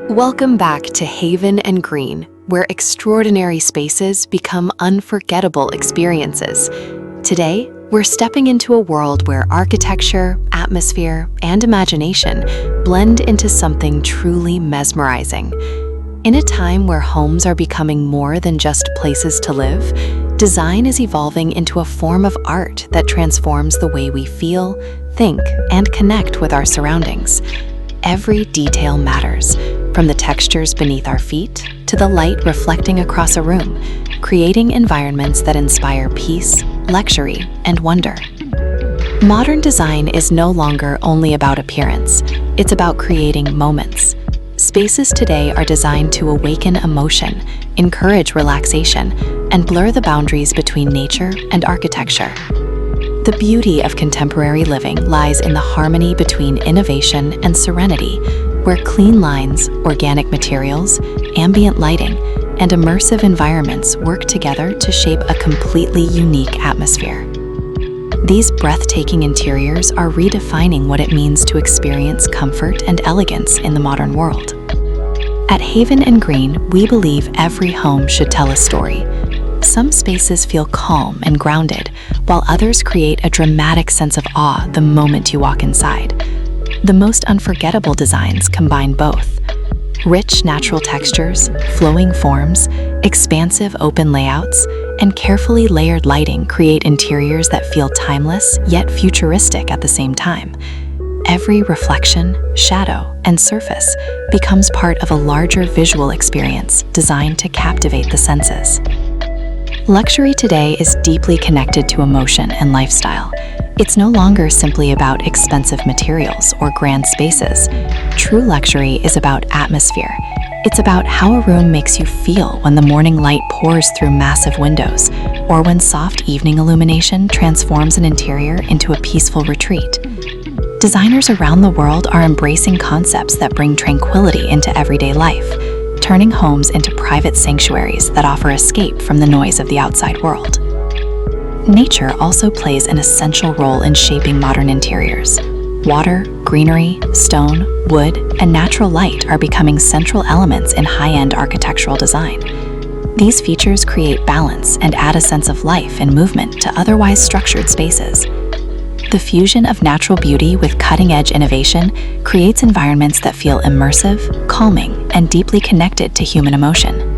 Welcome back to Haven and Green, where extraordinary spaces become unforgettable experiences. Today, we're stepping into a world where architecture, atmosphere, and imagination blend into something truly mesmerizing. In a time where homes are becoming more than just places to live, design is evolving into a form of art that transforms the way we feel, think, and connect with our surroundings. Every detail matters, from the textures beneath our feet to the light reflecting across a room, creating environments that inspire peace, luxury, and wonder. Modern design is no longer only about appearance, it's about creating moments. Spaces today are designed to awaken emotion, encourage relaxation, and blur the boundaries between nature and architecture. The beauty of contemporary living lies in the harmony between innovation and serenity, where clean lines, organic materials, ambient lighting, and immersive environments work together to shape a completely unique atmosphere. These breathtaking interiors are redefining what it means to experience comfort and elegance in the modern world. At Haven and Green, we believe every home should tell a story. Some spaces feel calm and grounded, while others create a dramatic sense of awe the moment you walk inside. The most unforgettable designs combine both. Rich natural textures, flowing forms, expansive open layouts, and carefully layered lighting create interiors that feel timeless yet futuristic at the same time. Every reflection, shadow, and surface becomes part of a larger visual experience designed to captivate the senses. Luxury today is deeply connected to emotion and lifestyle. It's no longer simply about expensive materials or grand spaces. True luxury is about atmosphere. It's about how a room makes you feel when the morning light pours through massive windows, or when soft evening illumination transforms an interior into a peaceful retreat. Designers around the world are embracing concepts that bring tranquility into everyday life, turning homes into private sanctuaries that offer escape from the noise of the outside world. Nature also plays an essential role in shaping modern interiors. Water, greenery, stone, wood, and natural light are becoming central elements in high-end architectural design. These features create balance and add a sense of life and movement to otherwise structured spaces. The fusion of natural beauty with cutting-edge innovation creates environments that feel immersive, calming, and deeply connected to human emotion.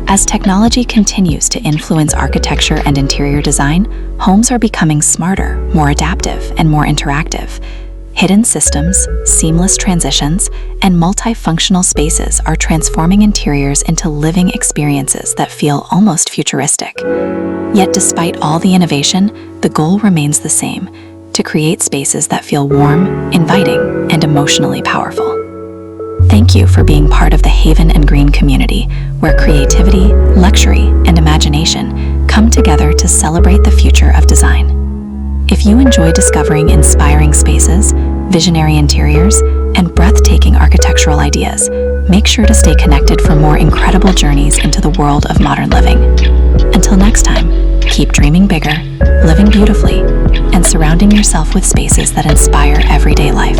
As technology continues to influence architecture and interior design, homes are becoming smarter, more adaptive, and more interactive. Hidden systems, seamless transitions, and multifunctional spaces are transforming interiors into living experiences that feel almost futuristic. Yet despite all the innovation, the goal remains the same: to create spaces that feel warm, inviting, and emotionally powerful. Thank you for being part of the Haven and Green community, where creativity, luxury, and imagination come together to celebrate the future of design. If you enjoy discovering inspiring spaces, visionary interiors, and breathtaking architectural ideas, make sure to stay connected for more incredible journeys into the world of modern living. Until next time, keep dreaming bigger, living beautifully, and surrounding yourself with spaces that inspire everyday life.